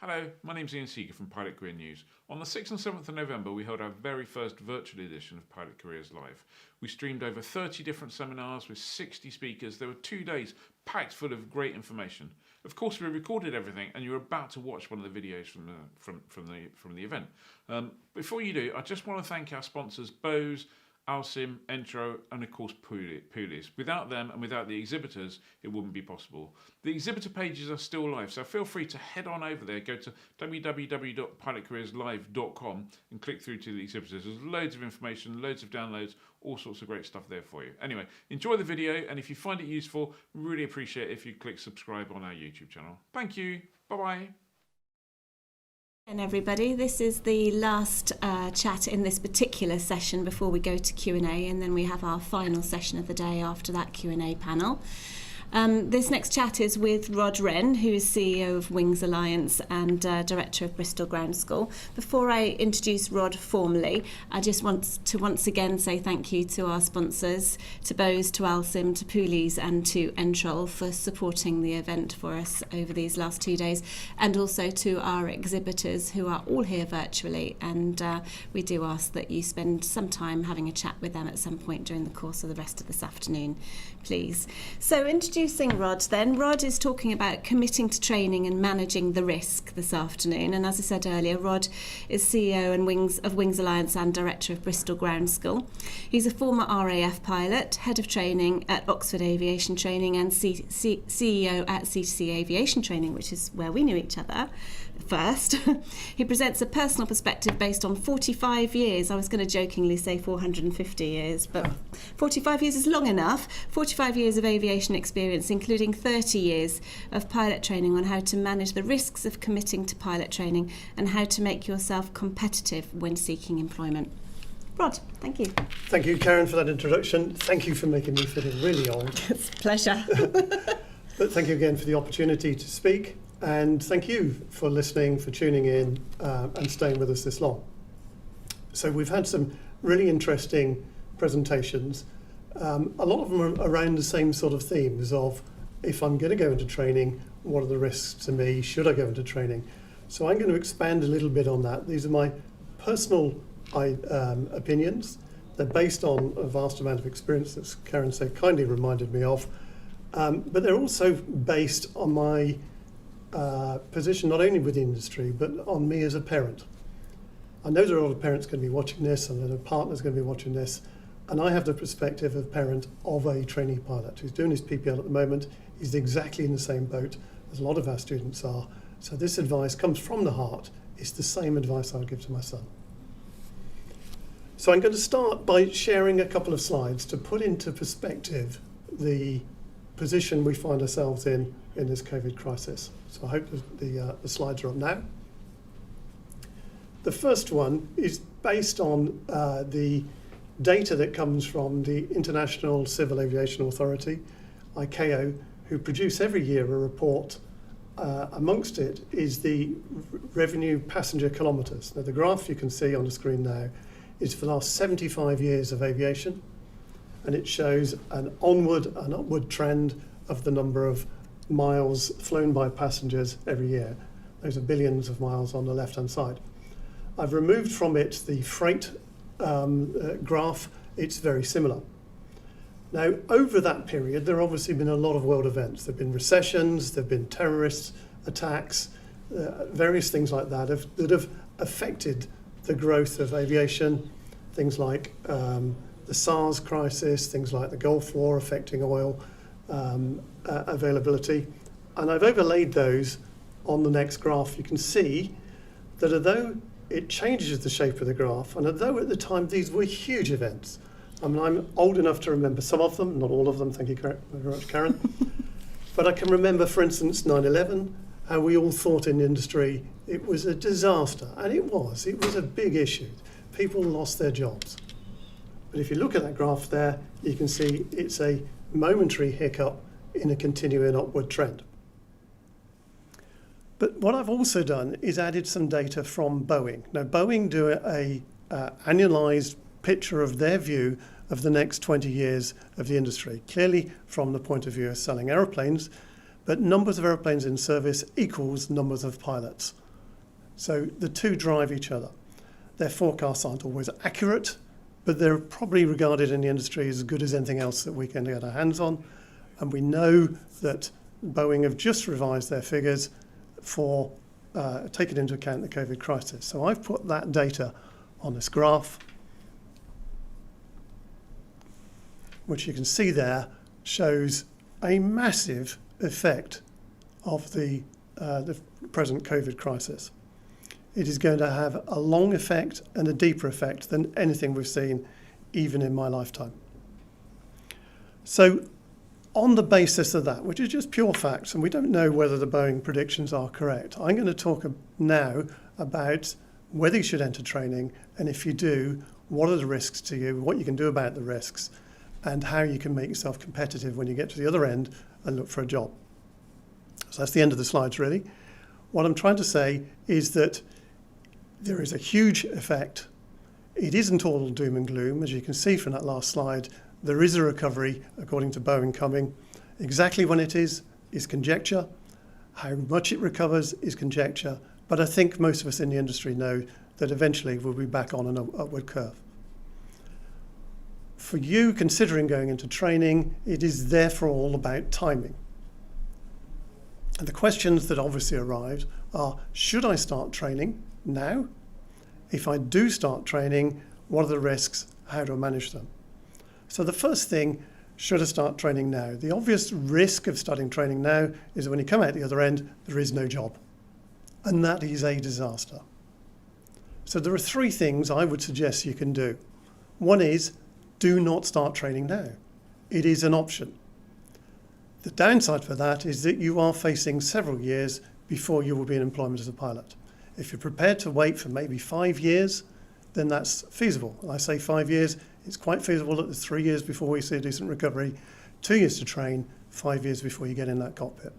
Hello, my name's Ian Seeger from Pilot Career News. On the 6th and 7th of November, we held our very first virtual edition of Pilot Careers Live. We streamed over 30 different seminars with 60 speakers. There were 2 days packed full of great information. Of course, we recorded everything, and you're about to watch one of the videos from the event. Before you do, I just want to thank our sponsors, Bose, Alsim, Entro, and of course Poolies. Without them and without the exhibitors, it wouldn't be possible. The exhibitor pages are still live, so feel free to head on over there. Go to www.pilotcareerslive.com and click through to the exhibitors. There's loads of information, loads of downloads, all sorts of great stuff there for you. Anyway, enjoy the video, and if you find it useful, really appreciate it if you click subscribe on our YouTube channel. Thank you. Bye-bye. And everybody, this is the last chat in this particular session before we go to Q&A, and then we have our final session of the day after that Q&A panel. This next chat is with Wren, who is CEO of Wings Alliance and Director of Bristol Groundschool. Before I introduce Rod formally, I just want to once again say thank you to our sponsors, to Bose, to Alsim, to Poolies and to Entrol for supporting the event for us over these last 2 days, and also to our exhibitors who are all here virtually, and we do ask that you spend some time having a chat with them at some point during the course of the rest of this afternoon, please. So introducing Rod then. Rod is talking about committing to training and managing the risk this afternoon. And as I said earlier, Rod is CEO and Wings Alliance and Director of Bristol Groundschool. He's a former RAF pilot, Head of Training at Oxford Aviation Training and CEO at CTC Aviation Training, which is where we knew each other first. He presents a personal perspective based on 45 years. I was going to jokingly say 450 years, but 45 years is long enough. 45 years of aviation experience, including 30 years of pilot training on how to manage the risks of committing to pilot training and how to make yourself competitive when seeking employment. Rod, thank you. Thank you, Karen, for that introduction. Thank you for making me feel really old. It's a pleasure. But thank you again for the opportunity to speak, and thank you for listening, for tuning in and staying with us this long. So we've had some really interesting presentations. A lot of them are around the same sort of themes of, if I'm going to go into training, what are the risks to me? Should I go into training? So I'm going to expand a little bit on that. These are my personal opinions. They're based on a vast amount of experience that Karen so kindly reminded me of, but they're also based on my position not only with the industry, but on me as a parent. I know there are a lot of parents going to be watching this, and a partner's going to be watching this, and I have the perspective of parent of a trainee pilot who's doing his PPL at the moment. He's exactly in the same boat as a lot of our students are. So this advice comes from the heart. It's the same advice I would give to my son. So I'm going to start by sharing a couple of slides to put into perspective the position we find ourselves in this COVID crisis. So I hope the slides are up now. The first one is based on the data that comes from the International Civil Aviation Authority, ICAO, who produce every year a report. Amongst it is the revenue passenger kilometres. Now the graph you can see on the screen now is for the last 75 years of aviation, and it shows an onward and upward trend of the number of miles flown by passengers every year. Those are billions of miles on the left-hand side. I've removed from it the freight graph. It's very similar. Now, over that period, there have obviously been a lot of world events. There have been recessions, there have been terrorist attacks, various things like that that have affected the growth of aviation. Things like the SARS crisis, things like the Gulf War affecting oil availability. And I've overlaid those on the next graph. You can see that although it changes the shape of the graph, and although at the time these were huge events, I mean, I'm old enough to remember some of them, not all of them, thank you very much, Karen. But I can remember, for instance, 9/11, how we all thought in the industry it was a disaster, and it was a big issue. People lost their jobs. But if you look at that graph there, you can see it's a momentary hiccup in a continuing upward trend. But what I've also done is added some data from Boeing. Now, Boeing do a annualized picture of their view of the next 20 years of the industry, clearly from the point of view of selling aeroplanes, but numbers of aeroplanes in service equals numbers of pilots. So the two drive each other. Their forecasts aren't always accurate, but they're probably regarded in the industry as good as anything else that we can get our hands on. And we know that Boeing have just revised their figures for taking into account the COVID crisis. So I've put that data on this graph, which you can see there shows a massive effect of the present COVID crisis. It is going to have a long effect and a deeper effect than anything we've seen even in my lifetime. So on the basis of that, which is just pure facts, and we don't know whether the Boeing predictions are correct, I'm going to talk now about whether you should enter training, and if you do, what are the risks to you, what you can do about the risks, and how you can make yourself competitive when you get to the other end and look for a job. So that's the end of the slides, really. What I'm trying to say is that there is a huge effect. It isn't all doom and gloom. As you can see from that last slide, there is a recovery, according to Boeing, coming. Exactly when it is conjecture. How much it recovers is conjecture. But I think most of us in the industry know that eventually we'll be back on an upward curve. For you considering going into training, it is therefore all about timing. And the questions that obviously arrived are, should I start training now? If I do start training, what are the risks? How do I manage them? So the first thing, should I start training now? The obvious risk of starting training now is that when you come out the other end, there is no job. And that is a disaster. So there are three things I would suggest you can do. One is, do not start training now. It is an option. The downside for that is that you are facing several years before you will be in employment as a pilot. If you're prepared to wait for maybe 5 years, then that's feasible. And I say 5 years, it's quite feasible that there's 3 years before we see a decent recovery, 2 years to train, 5 years before you get in that cockpit.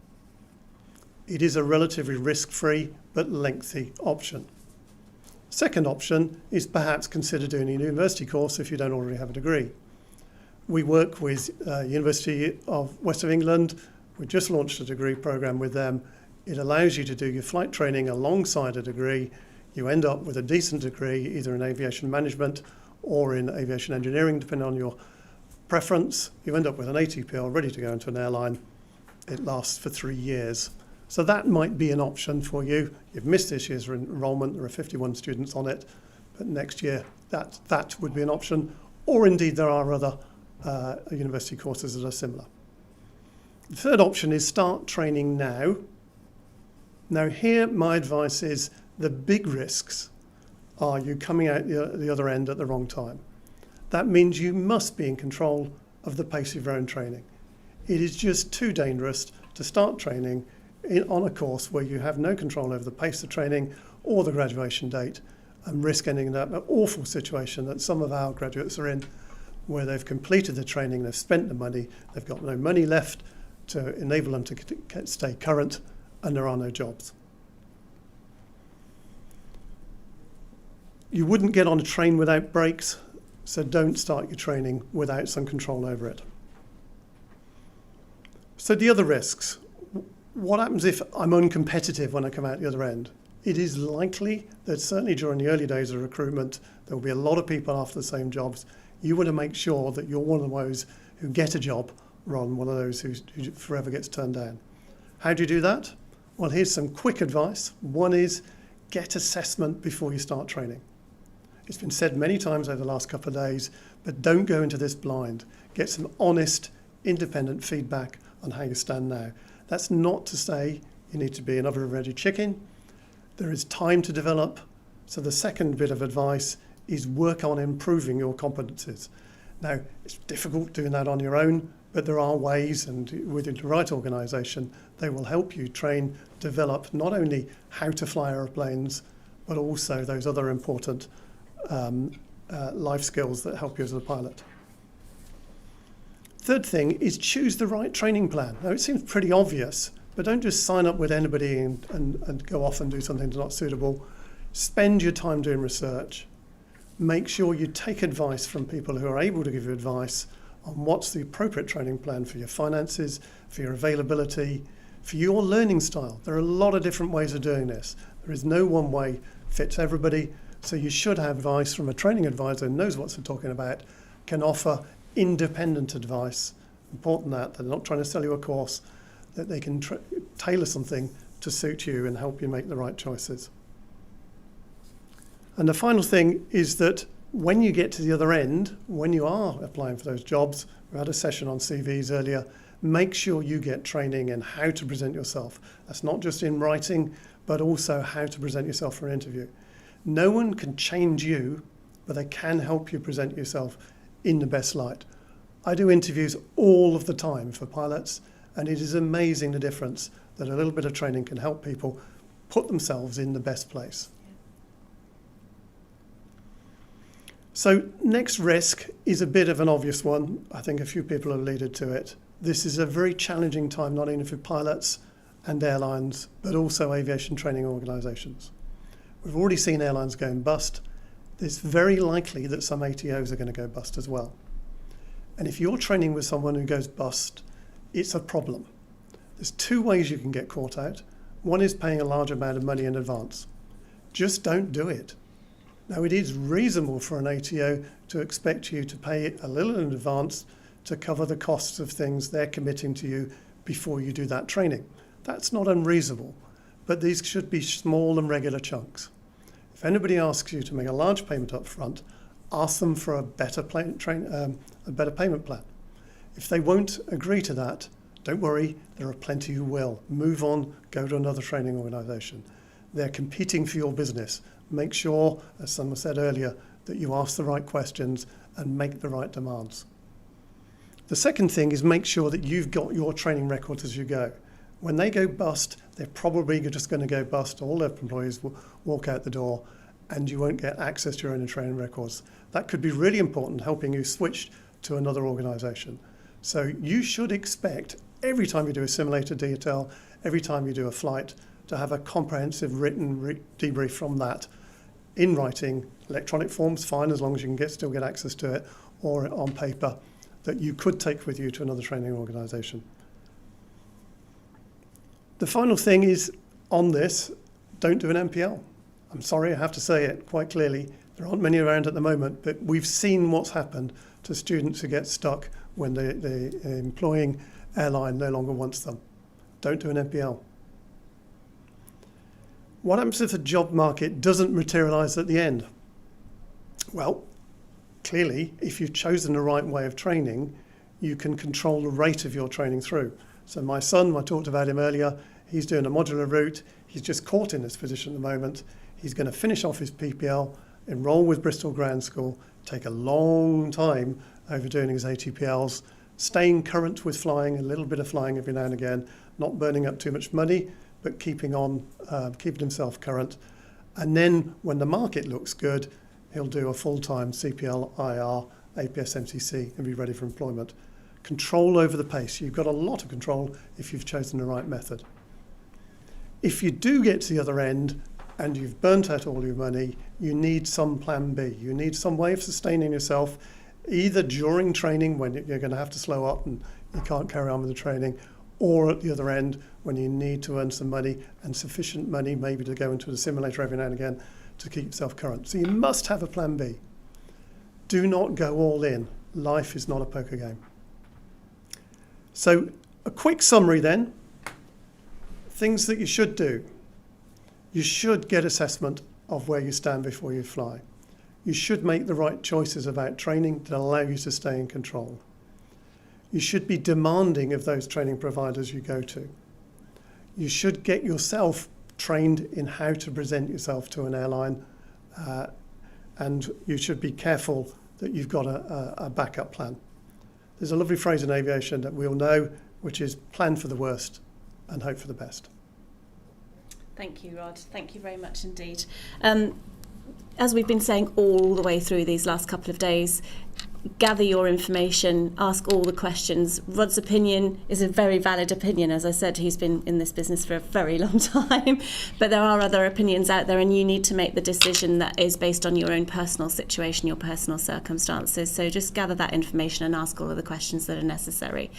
It is a relatively risk-free but lengthy option. Second option is perhaps consider doing a university course if you don't already have a degree. We work with University of West of England. We just launched a degree program with them. It allows you to do your flight training alongside a degree. You end up with a decent degree, either in aviation management or in aviation engineering, depending on your preference. You end up with an ATPL ready to go into an airline. It lasts for 3 years. So that might be an option for you. You've missed this year's enrolment. There are 51 students on it. But next year, that would be an option. Or indeed, there are other university courses that are similar. The third option is start training now. Now here, my advice is the big risks are you coming out the other end at the wrong time. That means you must be in control of the pace of your own training. It is just too dangerous to start training on a course where you have no control over the pace of training or the graduation date and risk ending up in an awful situation that some of our graduates are in, where they've completed the training, they've spent the money, they've got no money left to enable them to stay current, and there are no jobs. You wouldn't get on a train without brakes, so don't start your training without some control over it. So the other risks. What happens if I'm uncompetitive when I come out the other end? It is likely that certainly during the early days of recruitment, there will be a lot of people after the same jobs. You want to make sure that you're one of those who get a job rather than one of those who forever gets turned down. How do you do that? Well, here's some quick advice. One is get assessment before you start training. It's been said many times over the last couple of days, but don't go into this blind. Get some honest, independent feedback on how you stand now. That's not to say you need to be an oven-ready chicken. There is time to develop. So the second bit of advice is work on improving your competencies. Now, it's difficult doing that on your own, but there are ways, and within the right organisation, they will help you train, develop not only how to fly aeroplanes, but also those other important life skills that help you as a pilot. Third thing is choose the right training plan. Now, it seems pretty obvious, but don't just sign up with anybody and go off and do something that's not suitable. Spend your time doing research. Make sure you take advice from people who are able to give you advice on what's the appropriate training plan for your finances, for your availability, for your learning style. There are a lot of different ways of doing this. There is no one way fits everybody. So you should have advice from a training advisor who knows what they're talking about, can offer independent advice. Important that they're not trying to sell you a course, that they can tailor something to suit you and help you make the right choices. And the final thing is that when you get to the other end, when you are applying for those jobs, we had a session on CVs earlier, make sure you get training in how to present yourself. That's not just in writing, but also how to present yourself for an interview. No one can change you, but they can help you present yourself in the best light. I do interviews all of the time for pilots, and it is amazing the difference that a little bit of training can help people put themselves in the best place. So next risk is a bit of an obvious one. I think a few people have alluded to it. This is a very challenging time, not only for pilots and airlines, but also aviation training organisations. We've already seen airlines going bust. It's very likely that some ATOs are going to go bust as well. And if you're training with someone who goes bust, it's a problem. There's two ways you can get caught out. One is paying a large amount of money in advance. Just don't do it. Now, it is reasonable for an ATO to expect you to pay a little in advance to cover the costs of things they're committing to you before you do that training. That's not unreasonable, but these should be small and regular chunks. If anybody asks you to make a large payment up front, ask them for a better payment plan. If they won't agree to that, don't worry, there are plenty who will. Move on, go to another training organisation. They're competing for your business. Make sure, as someone said earlier, that you ask the right questions and make the right demands. The second thing is make sure that you've got your training records as you go. When they go bust, they're probably just going to go bust. All their employees will walk out the door and you won't get access to your own training records. That could be really important, helping you switch to another organisation. So you should expect every time you do a simulator detail, every time you do a flight, to have a comprehensive written debrief from that in writing. Electronic form's fine as long as you can still get access to it, or on paper that you could take with you to another training organisation. The final thing is on this, don't do an MPL. I'm sorry, I have to say it quite clearly. There aren't many around at the moment, but we've seen what's happened to students who get stuck when the employing airline no longer wants them. Don't do an MPL. What happens if the job market doesn't materialise at the end? Well, clearly, if you've chosen the right way of training, you can control the rate of your training through. So my son, I talked about him earlier, he's doing a modular route. He's just caught in this position at the moment. He's going to finish off his PPL, enrol with Bristol Groundschool, take a long time over doing his ATPLs, staying current with flying, a little bit of flying every now and again, not burning up too much money, but keeping himself current. And then when the market looks good, he'll do a full-time CPL, IR, APS MCC and be ready for employment. Control over the pace. You've got a lot of control if you've chosen the right method. If you do get to the other end and you've burnt out all your money, you need some plan B. You need some way of sustaining yourself, either during training when you're going to have to slow up and you can't carry on with the training, or at the other end when you need to earn some money and sufficient money maybe to go into the simulator every now and again to keep yourself current. So you must have a plan B. Do not go all in. Life is not a poker game. So a quick summary then. Things that you should do. You should get assessment of where you stand before you fly. You should make the right choices about training that allow you to stay in control. You should be demanding of those training providers you go to. You should get yourself trained in how to present yourself to an airline, and you should be careful that you've got a backup plan. There's a lovely phrase in aviation that we all know, which is plan for the worst and hope for the best. Thank you, Rod. Thank you very much indeed. As we've been saying all the way through these last couple of days, gather your information, ask all the questions. Rod's opinion is a very valid opinion. As I said, he's been in this business for a very long time, but there are other opinions out there, and you need to make the decision that is based on your own personal situation, your personal circumstances. So just gather that information and ask all of the questions that are necessary.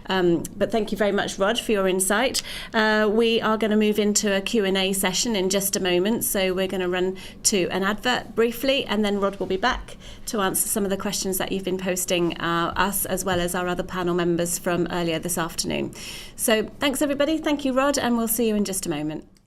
But thank you very much, Rod, for your insight. We are going to move into a Q&A session in just a moment, so we're going to run to an advert briefly, and then Rod will be back to answer some of the questions that you've been posting us, as well as our other panel members from earlier this afternoon. So thanks everybody, thank you Rod, and we'll see you in just a moment.